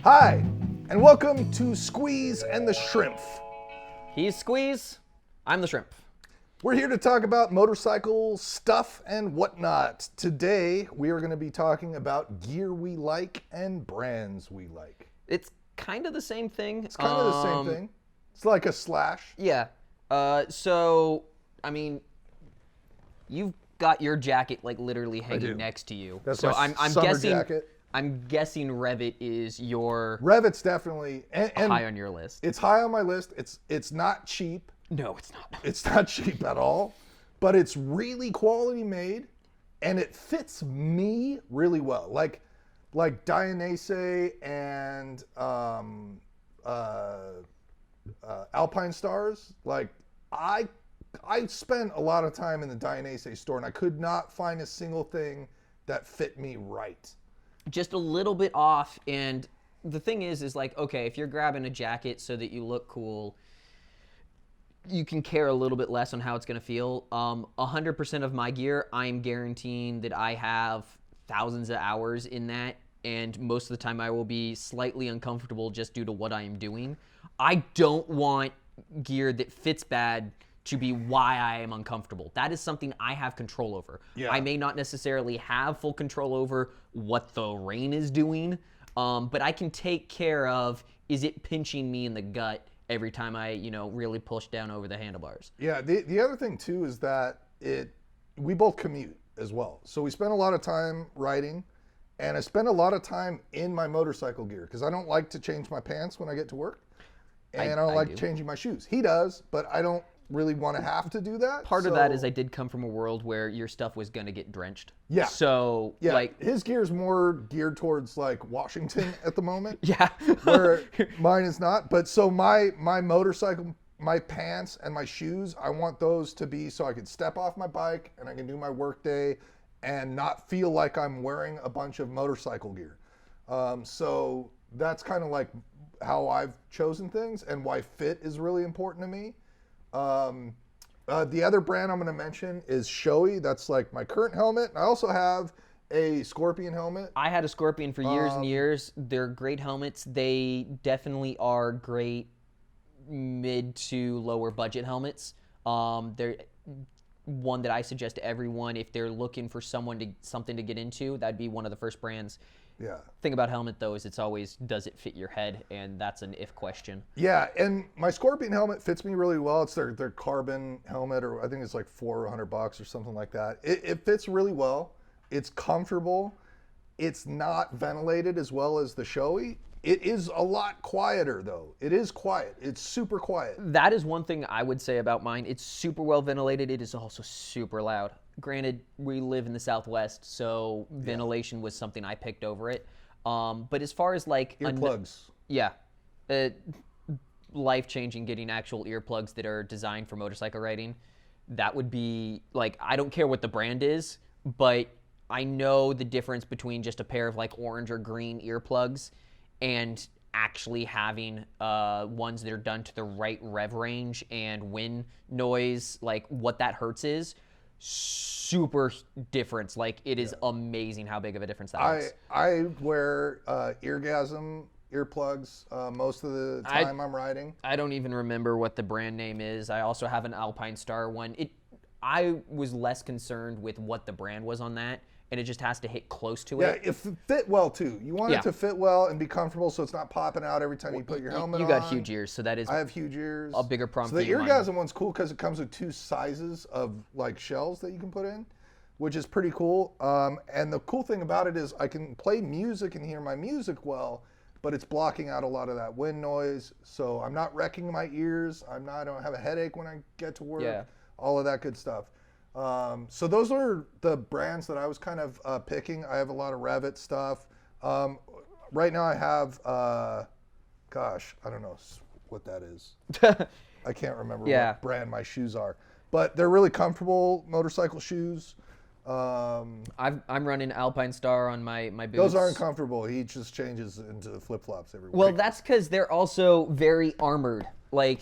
Hi, and welcome to Squeeze and the Shrimpf. He's Squeeze, I'm the Shrimpf. We're here to talk about motorcycle stuff and whatnot. Today, we are going to be talking about gear we like and brands we like. It's kind of the same thing. It's kind of the same thing. It's like a slash. Yeah. So, I mean, you've got your jacket like literally hanging next to you. That's so my I'm summer guessing. jacket. I'm guessing rev'it is your rev'it's definitely and high on your list. It's high on my list. It's not cheap. No, it's not. It's not cheap at all, but it's really quality made, and it fits me really well. Like Dionysae and Alpine Stars. Like I spent a lot of time in the Dionysae store, and I could not find a single thing that fit me right. Just a little bit off, and the thing is like, okay, if you're grabbing a jacket so that you look cool, you can care a little bit less on how it's going to feel. 100% of my gear, I'm guaranteeing that I have thousands of hours in that, and most of the time I will be slightly uncomfortable just due to what I am doing. I don't want gear that fits bad to be why I am uncomfortable. That is something I have control over. Yeah. I may not necessarily have full control over what the rain is doing, but I can take care of, is it pinching me in the gut every time I, really push down over the handlebars. Yeah, the other thing too is that we both commute as well. So we spend a lot of time riding, and I spend a lot of time in my motorcycle gear because I don't like to change my pants when I get to work, and I don't like changing my shoes. He does, but I don't really want to have to do that. Part of that is I did come from a world where your stuff was going to get drenched. Yeah. So, yeah, like, his gear is more geared towards like Washington at the moment. Yeah. Where mine is not. But so my motorcycle, my pants and my shoes, I want those to be so I can step off my bike and I can do my work day and not feel like I'm wearing a bunch of motorcycle gear. So that's kind of like how I've chosen things and why fit is really important to me. The other brand I'm going to mention is Shoei. That's like my current helmet. I also have a Scorpion helmet. I had a Scorpion for years and years. They're great helmets. They definitely are great mid to lower budget helmets. They're one that I suggest to everyone if they're looking for something to get into. That'd be one of the first brands. Yeah. Thing about helmet though is it's always, does it fit your head? And that's an if question. Yeah, and my Scorpion helmet fits me really well. It's their carbon helmet, or I think it's like $400 or something like that. It fits really well. It's comfortable. It's not ventilated as well as the Shoei. It is a lot quieter though. It is quiet. It's super quiet. That is one thing I would say about mine. It's super well ventilated. It is also super loud. Granted, we live in the Southwest, so ventilation was something I picked over it. But as far as like earplugs, life-changing, getting actual earplugs that are designed for motorcycle riding, that would be like, I don't care what the brand is, but I know the difference between just a pair of like orange or green earplugs and actually having ones that are done to the right rev range and wind noise, like what that hurts is super difference. Like it is amazing how big of a difference that is. I wear Eargasm earplugs most of the time I'm riding. I don't even remember what the brand name is. I also have an Alpine Star one. I was less concerned with what the brand was on that, and it just has to hit close to it. Yeah, it fit well too. You want it to fit well and be comfortable so it's not popping out every time you put your helmet on. You got huge ears, so that is I have huge ears. A bigger problem so for you. The Eargasm one's cool because it comes with two sizes of like shells that you can put in, which is pretty cool. And the cool thing about it is I can play music and hear my music well, but it's blocking out a lot of that wind noise. So I'm not wrecking my ears. I don't have a headache when I get to work. Yeah. All of that good stuff. So those are the brands that I was kind of picking. I have a lot of rev'it stuff. Right now I have, I don't know what that is. I can't remember what brand my shoes are, but they're really comfortable motorcycle shoes. I'm running Alpine Star on my boots. Those aren't comfortable. He just changes into flip-flops every week. Well, that's because they're also very armored. Like,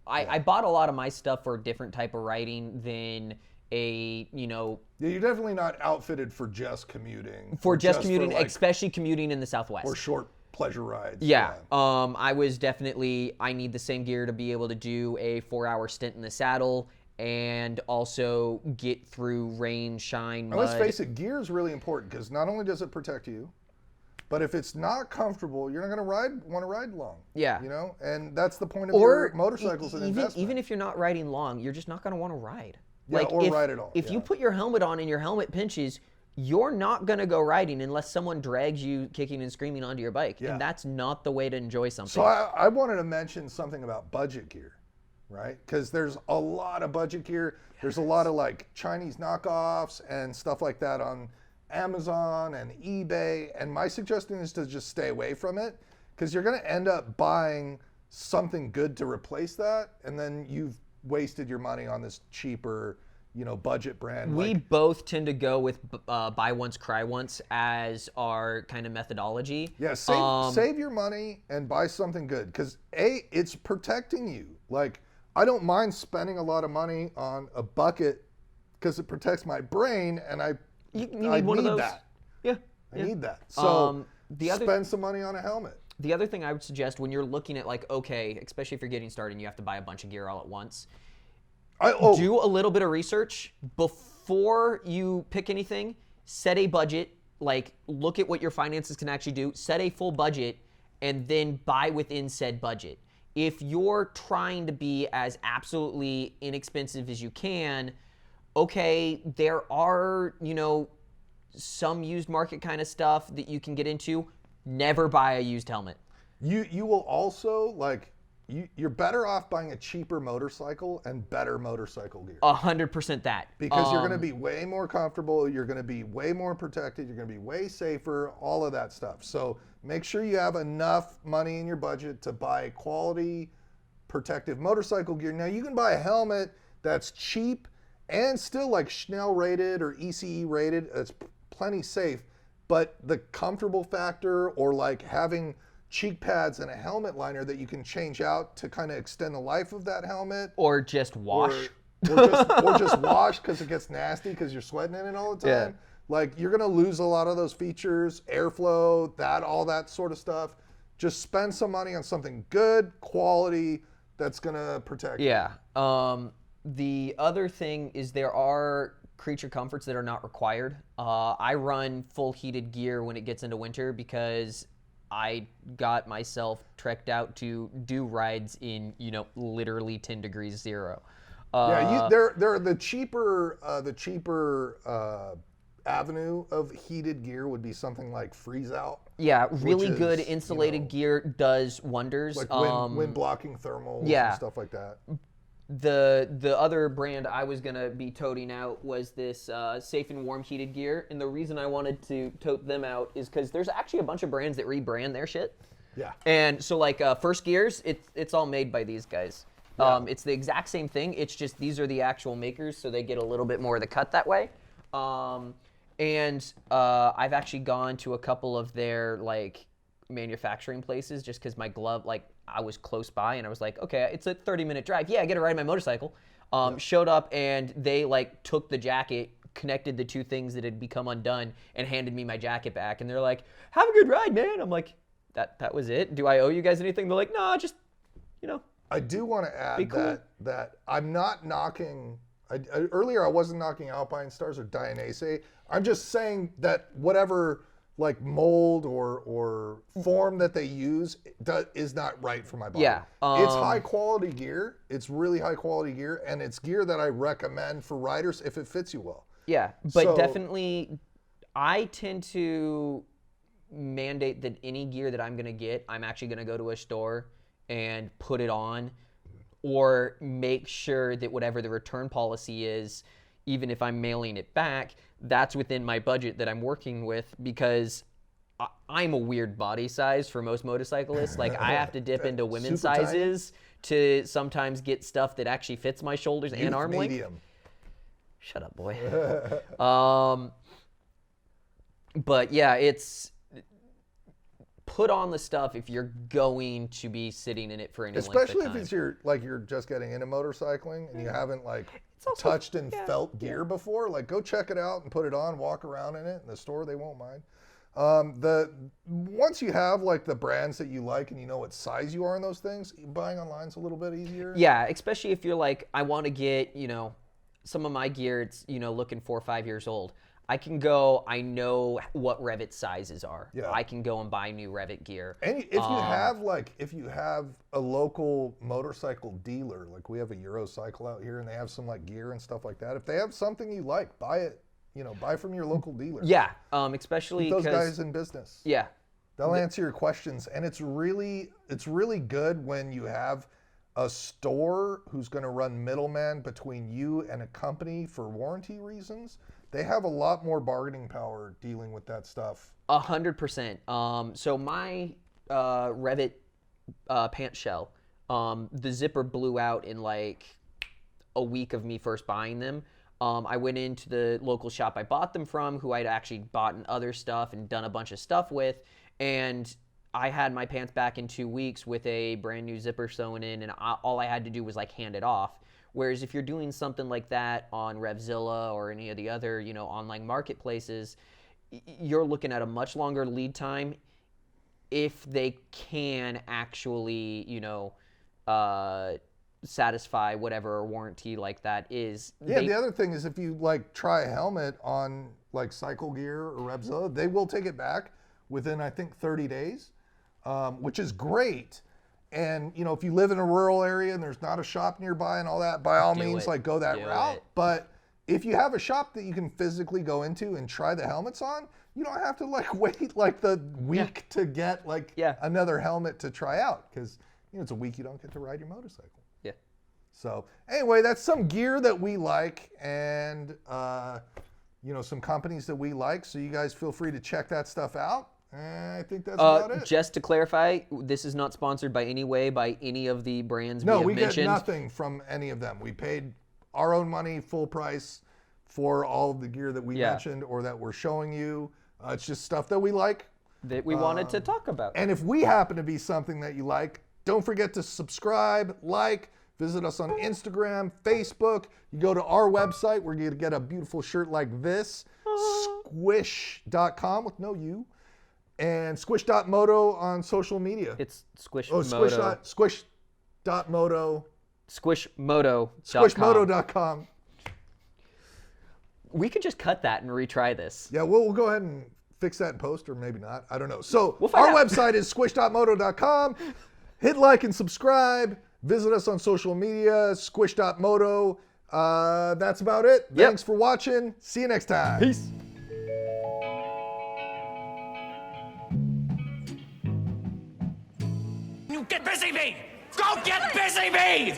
I bought a lot of my stuff for a different type of riding than a, Yeah, you're definitely not outfitted for just commuting. For commuting, like, especially commuting in the Southwest. Or short pleasure rides. Yeah. I was definitely, I need the same gear to be able to do a 4-hour stint in the saddle and also get through rain, shine, And mud. let's face it, gear is really important because not only does it protect you, but if it's not comfortable, you're not going to want to ride long. Yeah. You know, and that's the point of your motorcycles and investment. Even if you're not riding long, you're just not going to want to ride. Yeah, like or ride at all. If you put your helmet on and your helmet pinches, you're not going to go riding unless someone drags you kicking and screaming onto your bike. Yeah. And that's not the way to enjoy something. So I wanted to mention something about budget gear, right? Because there's a lot of budget gear. There's a lot of like Chinese knockoffs and stuff like that on Amazon and eBay. And my suggestion is to just stay away from it because you're going to end up buying something good to replace that. And then you've wasted your money on this cheaper, budget brand. We both tend to go with buy once, cry once as our kind of methodology. Yeah, save your money and buy something good because it's protecting you. Like, I don't mind spending a lot of money on a bucket because it protects my brain, and I need I one need of those. that. Yeah. I need that. So the spend some money on a helmet. The other thing I would suggest when you're looking at like, okay, especially if you're getting started and you have to buy a bunch of gear all at once, do a little bit of research before you pick anything. Set a budget, like look at what your finances can actually do, set a full budget, and then buy within said budget. If you're trying to be as absolutely inexpensive as you can, okay, there are, some used market kind of stuff that you can get into. Never buy a used helmet. You will also you're better off buying a cheaper motorcycle and better motorcycle gear. 100% that. Because you're going to be way more comfortable, you're going to be way more protected, you're going to be way safer, all of that stuff. So make sure you have enough money in your budget to buy quality protective motorcycle gear. Now you can buy a helmet that's cheap and still like Schnell rated or ECE rated. It's plenty safe, but the comfortable factor or like having cheek pads and a helmet liner that you can change out to kind of extend the life of that helmet. Or just wash. Or just wash because it gets nasty because you're sweating in it all the time. Yeah. Like you're going to lose a lot of those features, airflow, all that sort of stuff. Just spend some money on something good, quality, that's going to protect you. Yeah. The other thing is there are creature comforts that are not required. I run full heated gear when it gets into winter because I got myself trekked out to do rides in, literally 10 degrees zero. They're the cheaper avenue of heated gear would be something like freeze out. Yeah, really good insulated gear does wonders. Like wind blocking thermals and stuff like that. The other brand I was gonna be toting out was this safe and warm heated gear, and the reason I wanted to tote them out is because there's actually a bunch of brands that rebrand their shit. Yeah. And so like First Gears, it's all made by these guys. Yeah. It's the exact same thing. It's just these are the actual makers, so they get a little bit more of the cut that way. And I've actually gone to a couple of their like manufacturing places just because my glove, like I was close by and I was like, okay, it's a 30-minute drive. Yeah, I get to ride my motorcycle. Showed up and they like took the jacket, connected the two things that had become undone and handed me my jacket back. And they're like, have a good ride, man. I'm like, that was it? Do I owe you guys anything? They're like, nah, just, I do want to add cool. that I'm not knocking. Earlier, I wasn't knocking Alpine Stars or Dainese. I'm just saying that whatever like mold or form that they use is not right for my body. Yeah, it's high quality gear. It's really high quality gear, and it's gear that I recommend for riders if it fits you well. Yeah, but definitely, I tend to mandate that any gear that I'm gonna get, I'm actually gonna go to a store and put it on, or make sure that whatever the return policy is, even if I'm mailing it back, that's within my budget that I'm working with, because I'm a weird body size for most motorcyclists. Like I have to dip into women's sizes to sometimes get stuff that actually fits my shoulders and arm length. Medium. Shut up, boy. But yeah, it's put on the stuff if you're going to be sitting in it for any length of time. Especially if it's you're just getting into motorcycling and you haven't like touched and felt gear before. Like go check it out and put it on, walk around in it in the store. They won't mind. The once you have like the brands that you like and you know what size you are in those things, buying online's a little bit easier. Yeah, especially if you're like, I want to get, some of my gear, it's, looking 4 or 5 years old. I can go, I know what rev'it sizes are. Yeah. I can go and buy new rev'it gear. And if you have a local motorcycle dealer, like we have a Eurocycle out here and they have some like gear and stuff like that. If they have something you like, buy it, buy from your local dealer. Yeah, especially Keep those 'cause- guys in business. Yeah. They'll answer your questions, and it's really good when you have a store who's going to run middleman between you and a company for warranty reasons. They have a lot more bargaining power dealing with that stuff. 100%. So my rev'it pant shell, the zipper blew out in like a week of me first buying them. I went into the local shop I bought them from, who I'd actually bought other stuff and done a bunch of stuff with, and I had my pants back in 2 weeks with a brand new zipper sewn in, and all I had to do was like hand it off. Whereas if you're doing something like that on Revzilla or any of the other, online marketplaces, you're looking at a much longer lead time if they can actually, satisfy whatever warranty like that is. Yeah, the other thing is if you like try a helmet on like Cycle Gear or Revzilla, they will take it back within I think 30 days, which is great. And if you live in a rural area and there's not a shop nearby and all that, by all means, like go that route. But if you have a shop that you can physically go into and try the helmets on, you don't have to like wait like the week to get like another helmet to try out, because it's a week you don't get to ride your motorcycle. Yeah. So anyway, that's some gear that we like, and some companies that we like. So you guys feel free to check that stuff out. I think that's about it. Just to clarify, this is not sponsored by any way by any of the brands we have mentioned. No, we get nothing from any of them. We paid our own money, full price, for all of the gear that we mentioned or that we're showing you. It's just stuff that we like. That we wanted to talk about. And if we happen to be something that you like, don't forget to subscribe, visit us on Instagram, Facebook. You go to our website where you get a beautiful shirt like this, squish.com with no U. And squish.moto on social media. It's Squish Moto. Squish.moto. Squishmoto.com. Squishmoto.com. We could just cut that and retry this. Yeah, we'll go ahead and fix that in post, or maybe not. I don't know. So we'll find our out. website is squish.moto.com. Hit like and subscribe. Visit us on social media, squish.moto. That's about it. Thanks for watching. See you next time. Peace. Get busy, me! Go get busy, me!